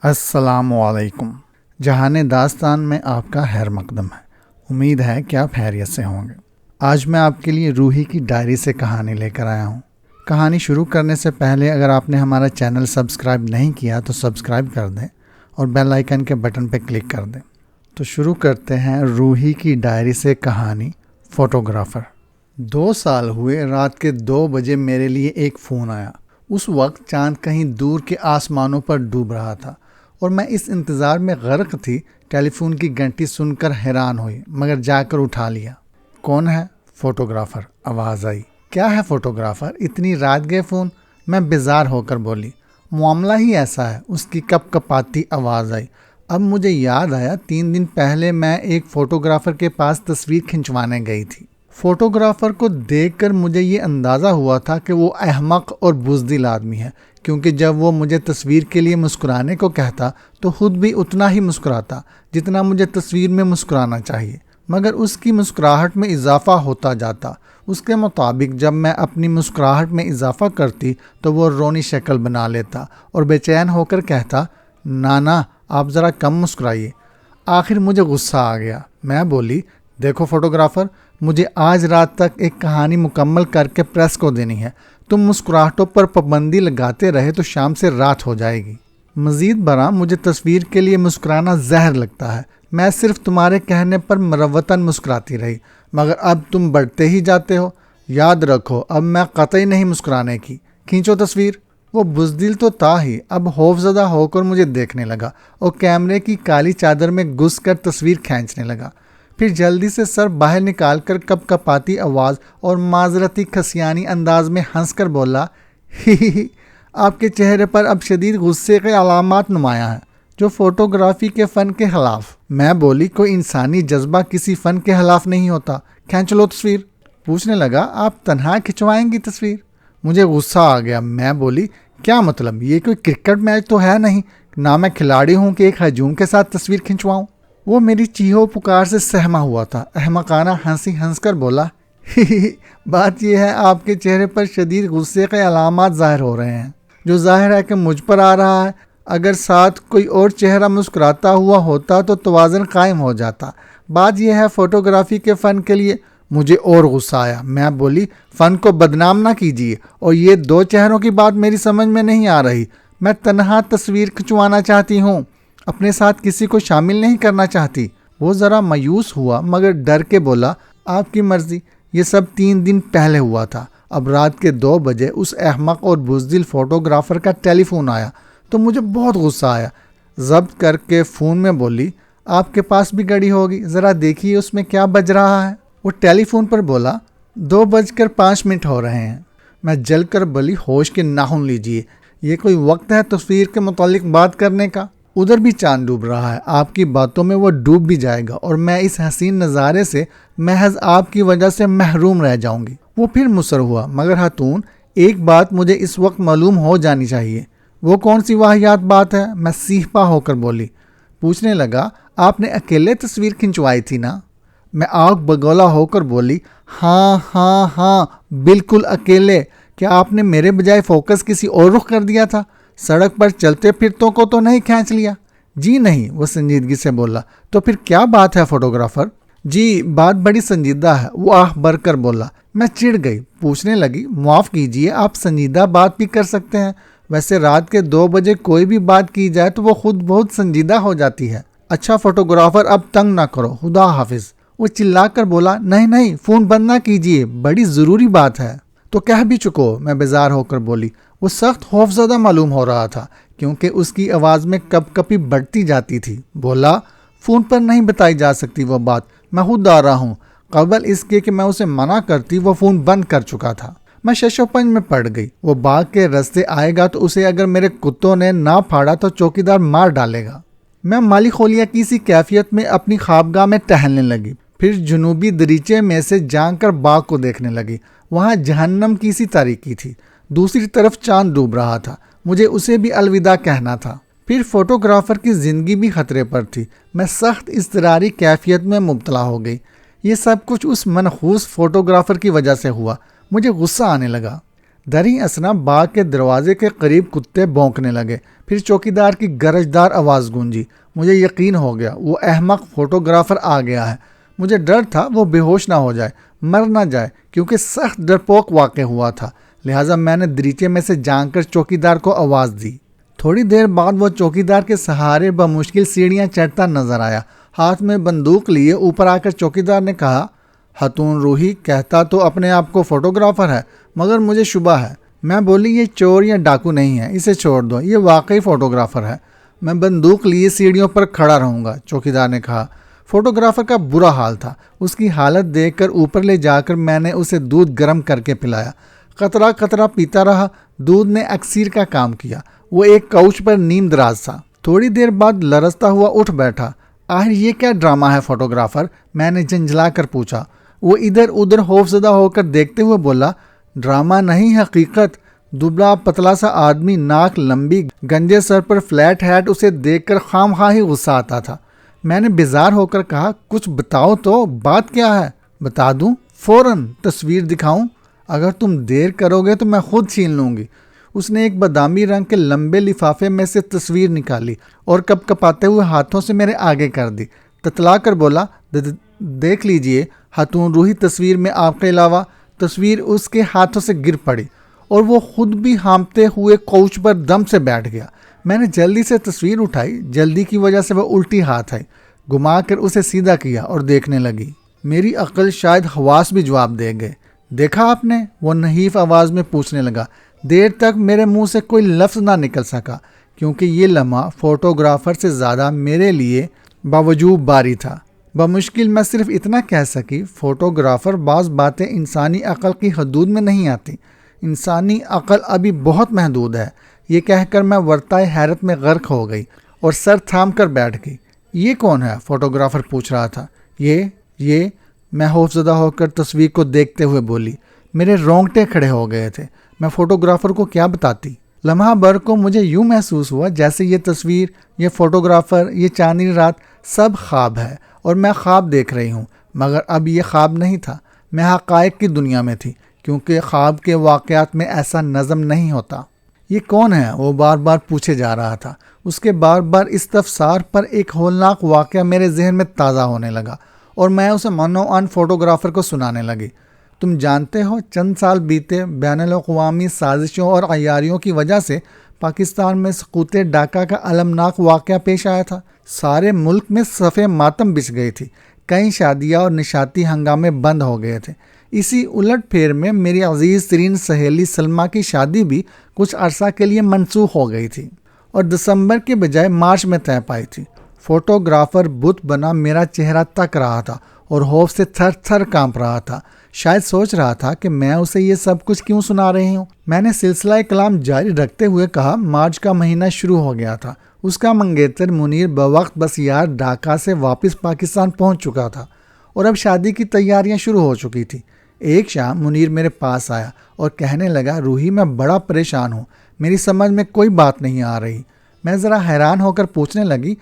السلام علیکم۔ جہان داستان میں آپ کا خیر مقدم ہے۔ امید ہے کہ آپ خیریت سے ہوں گے۔ آج میں آپ کے لیے روحی کی ڈائری سے کہانی لے کر آیا ہوں۔ کہانی شروع کرنے سے پہلے اگر آپ نے ہمارا چینل سبسکرائب نہیں کیا تو سبسکرائب کر دیں اور بیل آئیکن کے بٹن پہ کلک کر دیں۔ تو شروع کرتے ہیں روحی کی ڈائری سے کہانی فوٹوگرافر۔ 2 سال ہوئے، رات کے 2 بجے میرے لیے ایک فون آیا۔ اس وقت چاند کہیں دور کے آسمانوں پر ڈوب رہا تھا اور میں اس انتظار میں غرق تھی۔ ٹیلی فون کی گھنٹی سن کر حیران ہوئی مگر جا کر اٹھا لیا۔ کون ہے؟ فوٹوگرافر، آواز آئی۔ کیا ہے فوٹوگرافر، اتنی رات گئے فون؟ میں بیزار ہو کر بولی۔ معاملہ ہی ایسا ہے، اس کی کپ کپاتی آواز آئی۔ اب مجھے یاد آیا 3 دن پہلے میں ایک فوٹوگرافر کے پاس تصویر کھنچوانے گئی تھی۔ فوٹوگرافر کو دیکھ کر مجھے یہ اندازہ ہوا تھا کہ وہ احمق اور بزدل آدمی ہے، کیونکہ جب وہ مجھے تصویر کے لیے مسکرانے کو کہتا تو خود بھی اتنا ہی مسکراتا جتنا مجھے تصویر میں مسکرانا چاہیے، مگر اس کی مسکراہٹ میں اضافہ ہوتا جاتا۔ اس کے مطابق جب میں اپنی مسکراہٹ میں اضافہ کرتی تو وہ رونی شکل بنا لیتا اور بے چین ہو کر کہتا، نانا آپ ذرا کم مسکرائیے۔ آخر مجھے غصہ آ گیا۔ میں بولی، دیکھو فوٹوگرافر، مجھے آج رات تک ایک کہانی مکمل کر کے پریس کو دینی ہے۔ تم مسکراہٹوں پر پابندی لگاتے رہے تو شام سے رات ہو جائے گی۔ مزید برآں مجھے تصویر کے لیے مسکرانا زہر لگتا ہے۔ میں صرف تمہارے کہنے پر مروتاً مسکراتی رہی، مگر اب تم بڑھتے ہی جاتے ہو۔ یاد رکھو اب میں قطعی نہیں مسکرانے کی۔ کھینچو تصویر۔ وہ بزدل تو تھا ہی، اب خوف زدہ ہو کر مجھے دیکھنے لگا اور کیمرے کی کالی چادر میں گھس کر تصویر کھینچنے لگا۔ پھر جلدی سے سر باہر نکال کر کپ کپاتی آواز اور معذرتی کھسیانی انداز میں ہنس کر بولا، ہی آپ کے چہرے پر اب شدید غصے کے علامات نمایاں ہیں، جو فوٹوگرافی کے فن کے خلاف۔ میں بولی، کوئی انسانی جذبہ کسی فن کے خلاف نہیں ہوتا، کھینچ لو تصویر۔ پوچھنے لگا، آپ تنہا کھنچوائیں گی تصویر؟ مجھے غصہ آ گیا۔ میں بولی، کیا مطلب؟ یہ کوئی کرکٹ میچ تو ہے نہیں، نہ میں کھلاڑی ہوں کہ ایک ہجوم کے ساتھ تصویر کھنچواؤں۔ وہ میری چیخو پکار سے سہما ہوا تھا۔ احمقانہ ہنسی ہنس کر بولا، بات یہ ہے آپ کے چہرے پر شدید غصے کے علامات ظاہر ہو رہے ہیں، جو ظاہر ہے کہ مجھ پر آ رہا ہے۔ اگر ساتھ کوئی اور چہرہ مسکراتا ہوا ہوتا تو توازن قائم ہو جاتا۔ بات یہ ہے فوٹوگرافی کے فن کے لیے۔ مجھے اور غصہ آیا۔ میں بولی، فن کو بدنام نہ کیجیے، اور یہ 2 چہروں کی بات میری سمجھ میں نہیں آ رہی۔ میں تنہا تصویر کھنچوانا چاہتی ہوں، اپنے ساتھ کسی کو شامل نہیں کرنا چاہتی۔ وہ ذرا مایوس ہوا مگر ڈر کے بولا، آپ کی مرضی۔ یہ سب 3 دن پہلے ہوا تھا۔ اب رات کے 2 بجے اس احمق اور بزدل فوٹوگرافر کا ٹیلی فون آیا تو مجھے بہت غصہ آیا۔ ضبط کر کے فون میں بولی، آپ کے پاس بھی گھڑی ہوگی، ذرا دیکھیے اس میں کیا بج رہا ہے۔ وہ ٹیلی فون پر بولا، 2:05 ہو رہے ہیں۔ میں جل کر بولی، ہوش کے ناخن لیجیے، یہ کوئی وقت ہے تصویر کے متعلق بات کرنے کا؟ ادھر بھی چاند ڈوب رہا ہے، آپ کی باتوں میں وہ ڈوب بھی جائے گا اور میں اس حسین نظارے سے محض آپ کی وجہ سے محروم رہ جاؤں گی۔ وہ پھر مصر ہوا، مگر خاتون، ایک بات مجھے اس وقت معلوم ہو جانی چاہیے۔ وہ کون سی واہیات بات ہے؟ میں سیہپا ہو کر بولی۔ پوچھنے لگا، آپ نے اکیلے تصویر کھنچوائی تھی نا؟ میں آگ بگولا ہو کر بولی، ہاں بالکل اکیلے۔ کیا آپ نے میرے بجائے فوکس کسی اور رخ کر دیا تھا؟ سڑک پر چلتے پھرتوں کو تو نہیں کھینچ لیا؟ جی نہیں، وہ سنجیدگی سے بولا۔ تو پھر کیا بات ہے فوٹوگرافر؟ جی بات بڑی سنجیدہ ہے، وہ آہ بھر کر بولا۔ میں چڑ گئی، پوچھنے لگی، معاف کیجیے، آپ سنجیدہ بات بھی کر سکتے ہیں، ویسے رات کے 2 بجے کوئی بھی بات کی جائے تو وہ خود بہت سنجیدہ ہو جاتی ہے۔ اچھا فوٹوگرافر، اب تنگ نہ کرو، خدا حافظ۔ وہ چلا کر بولا، نہیں فون بند نہ کیجیے، بڑی ضروری بات ہے۔ تو کہہ بھی چکو، میں بیزار ہو کر بولی۔ وہ سخت خوفزدہ معلوم ہو رہا تھا کیونکہ اس کی آواز میں کپ کپی بڑھتی جاتی تھی۔ بولا، فون پر نہیں بتائی جا سکتی وہ بات، میں خود آ رہا ہوں۔ قبل اس کے کہ میں اسے منع کرتی وہ فون بند کر چکا تھا۔ میں شش و پنج میں پڑ گئی۔ وہ باغ کے رستے آئے گا تو اسے اگر میرے کتوں نے نہ پھاڑا تو چوکیدار مار ڈالے گا۔ میں مالی خولیا کی سی کیفیت میں اپنی خوابگاہ میں ٹہلنے لگی، پھر جنوبی دریچے میں سے جھانک کر باغ کو دیکھنے لگی۔ وہاں جہنم کی سی تاریکی تھی، دوسری طرف چاند ڈوب رہا تھا، مجھے اسے بھی الوداع کہنا تھا۔ پھر فوٹوگرافر کی زندگی بھی خطرے پر تھی۔ میں سخت اضطراری کیفیت میں مبتلا ہو گئی۔ یہ سب کچھ اس منحوس فوٹوگرافر کی وجہ سے ہوا۔ مجھے غصہ آنے لگا۔ دریں اثنا باغ کے دروازے کے قریب کتے بھونکنے لگے، پھر چوکیدار کی گرجدار آواز گونجی۔ مجھے یقین ہو گیا وہ احمق فوٹوگرافر آ گیا ہے۔ مجھے ڈر تھا وہ بے ہوش نہ ہو جائے، مر نہ جائے، کیونکہ سخت ڈرپوک واقع ہوا تھا، لہٰذا میں نے دریچے میں سے جھانک کر چوکیدار کو آواز دی۔ تھوڑی دیر بعد وہ چوکیدار کے سہارے بمشکل سیڑھیاں چڑھتا نظر آیا، ہاتھ میں بندوق لیے اوپر آ کر چوکیدار نے کہا، خاتون روحی کہتا تو اپنے آپ کو فوٹوگرافر ہے، مگر مجھے شبہ ہے۔ میں بولی یہ چور یا ڈاکو نہیں ہے، اسے چھوڑ دو، یہ واقعی فوٹوگرافر ہے۔ میں بندوق لیے سیڑھیوں پر کھڑا رہوں گا، چوکیدار نے کہا۔ فوٹوگرافر کا برا حال تھا، اس کی حالت دیکھ کر اوپر لے جا کر میں نے اسے دودھ گرم کر کے پلایا۔ قطرہ قطرہ پیتا رہا، دودھ نے اکسیر کا کام کیا۔ وہ ایک کوچ پر نیم دراز تھا۔ تھوڑی دیر بعد لرزتا ہوا اٹھ بیٹھا۔ آخر یہ کیا ڈرامہ ہے فوٹوگرافر؟ میں نے جھنجھلا کر پوچھا۔ وہ ادھر ادھر خوفزدہ ہو کر دیکھتے ہوئے بولا، ڈرامہ نہیں حقیقت۔ دبلا پتلا سا آدمی، ناک لمبی، گنجے سر پر فلیٹ ہیٹ، اسے دیکھ کر خام خواہ ہی غصہ آتا تھا۔ میں نے بیزار ہو کر کہا، کچھ بتاؤ تو، بات کیا ہے؟ بتا دوں؟ فوراً تصویر دکھاؤں؟ اگر تم دیر کرو گے تو میں خود چھین لوں گی۔ اس نے ایک بادامی رنگ کے لمبے لفافے میں سے تصویر نکالی اور کپ کپاتے ہوئے ہاتھوں سے میرے آگے کر دی۔ تتلا کر بولا، دیکھ لیجئے خاتون روحی، تصویر میں آپ کے علاوہ۔ تصویر اس کے ہاتھوں سے گر پڑی اور وہ خود بھی ہانپتے ہوئے کوچ پر دم سے بیٹھ گیا۔ میں نے جلدی سے تصویر اٹھائی، جلدی کی وجہ سے وہ الٹی ہاتھ آئی، گھما کر اسے سیدھا کیا اور دیکھنے لگی۔ میری عقل شاید حواس بھی جواب دے گئے۔ دیکھا آپ نے؟ وہ نحیف آواز میں پوچھنے لگا۔ دیر تک میرے منہ سے کوئی لفظ نہ نکل سکا، کیونکہ یہ لمحہ فوٹوگرافر سے زیادہ میرے لیے باوجود باری تھا۔ بمشکل میں صرف اتنا کہہ سکی، فوٹوگرافر بعض باتیں انسانی عقل کی حدود میں نہیں آتی، انسانی عقل ابھی بہت محدود ہے۔ یہ کہہ کر میں ورطۂ حیرت میں غرق ہو گئی اور سر تھام کر بیٹھ گئی۔ یہ کون ہے؟ فوٹوگرافر پوچھ رہا تھا۔ یہ میں خوفزدہ ہو کر تصویر کو دیکھتے ہوئے بولی۔ میرے رونگٹے کھڑے ہو گئے تھے۔ میں فوٹوگرافر کو کیا بتاتی؟ لمحہ بھر کو مجھے یوں محسوس ہوا جیسے یہ تصویر، یہ فوٹوگرافر، یہ چاندنی رات سب خواب ہے اور میں خواب دیکھ رہی ہوں، مگر اب یہ خواب نہیں تھا، میں حقائق کی دنیا میں تھی، کیونکہ خواب کے واقعات میں ایسا نظم نہیں ہوتا۔ یہ کون ہے؟ وہ بار بار پوچھے جا رہا تھا۔ اس کے بار بار استفسار پر ایک ہولناک واقعہ میرے ذہن میں تازہ ہونے لگا اور میں اسے منوعاً فوٹوگرافر کو سنانے لگی۔ تم جانتے ہو، چند سال بیتے، بین الاقوامی سازشوں اور عیاریوں کی وجہ سے پاکستان میں سقوط ڈھاکہ کا المناک واقعہ پیش آیا تھا۔ سارے ملک میں صف ماتم بچھ گئی تھی، کئی شادیاں اور نشاتی ہنگامے بند ہو گئے تھے۔ اسی الٹ پھیر میں میری عزیز ترین سہیلی سلمیٰ کی شادی بھی کچھ عرصہ کے لیے منسوخ ہو گئی تھی اور دسمبر کے بجائے مارچ میں طے پائی تھی۔ فوٹوگرافر بت بنا میرا چہرہ تک رہا تھا اور خوف سے تھر تھر کانپ رہا تھا، شاید سوچ رہا تھا کہ میں اسے یہ سب کچھ کیوں سنا رہی ہوں۔ میں نے سلسلہ کلام جاری رکھتے ہوئے کہا، مارچ کا مہینہ شروع ہو گیا تھا۔ اس کا منگیتر منیر بوقت بس یار ڈھاکہ سے واپس پاکستان پہنچ چکا تھا اور اب شادی کی تیاریاں شروع ہو چکی تھی۔ ایک شام منیر میرے پاس آیا اور کہنے لگا، روحی میں بڑا پریشان ہوں، میری سمجھ میں کوئی بات نہیں آ رہی۔ میں ذرا حیران ہو کر پوچھنے لگی،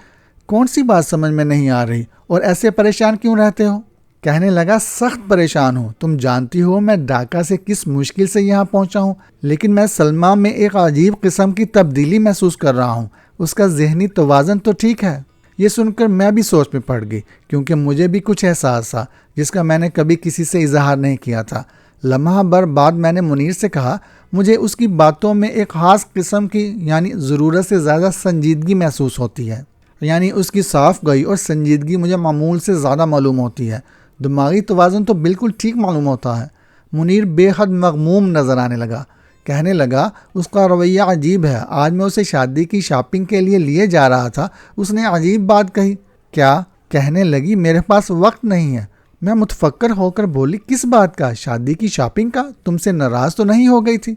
کون سی بات سمجھ میں نہیں آ رہی اور ایسے پریشان کیوں رہتے ہو؟ کہنے لگا، سخت پریشان ہوں، تم جانتی ہو میں ڈھاکہ سے کس مشکل سے یہاں پہنچا ہوں، لیکن میں سلمیٰ میں ایک عجیب قسم کی تبدیلی محسوس کر رہا ہوں، اس کا ذہنی توازن تو ٹھیک ہے۔ یہ سن کر میں بھی سوچ میں پڑ گئی، کیونکہ مجھے بھی کچھ احساس تھا جس کا میں نے کبھی کسی سے اظہار نہیں کیا تھا۔ لمحہ بھر بعد میں نے منیر سے کہا، مجھے اس کی باتوں میں ایک خاص قسم کی یعنی ضرورت سے زیادہ سنجیدگی محسوس ہوتی ہے، یعنی اس کی صاف گوئی اور سنجیدگی مجھے معمول سے زیادہ معلوم ہوتی ہے۔ دماغی توازن تو بالکل ٹھیک معلوم ہوتا ہے۔ منیر بے حد مغموم نظر آنے لگا، کہنے لگا، اس کا رویہ عجیب ہے، آج میں اسے شادی کی شاپنگ کے لیے جا رہا تھا، اس نے عجیب بات کہی۔ کیا؟ کہنے لگی، میرے پاس وقت نہیں ہے۔ میں متفکر ہو کر بولی، کس بات کا؟ شادی کی شاپنگ کا؟ تم سے ناراض تو نہیں ہو گئی تھی؟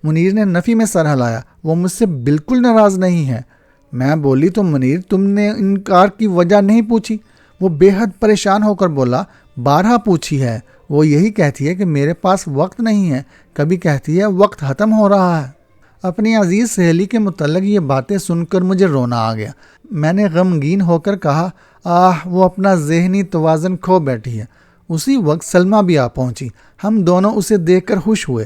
منیر نے نفی میں سر ہلایا، وہ مجھ سے بالکل ناراض نہیں ہے۔ میں بولی، تو منیر تم نے انکار کی وجہ نہیں پوچھی؟ وہ بے حد پریشان ہو کر بولا، بارہا پوچھی ہے، وہ یہی کہتی ہے کہ میرے پاس وقت نہیں ہے، کبھی کہتی ہے وقت ختم ہو رہا ہے۔ اپنی عزیز سہیلی کے متعلق یہ باتیں سن کر مجھے رونا آ گیا۔ میں نے غمگین ہو کر کہا، وہ اپنا ذہنی توازن کھو بیٹھی ہے۔ اسی وقت سلمیٰ بھی آ پہنچی، ہم دونوں اسے دیکھ کر خوش ہوئے۔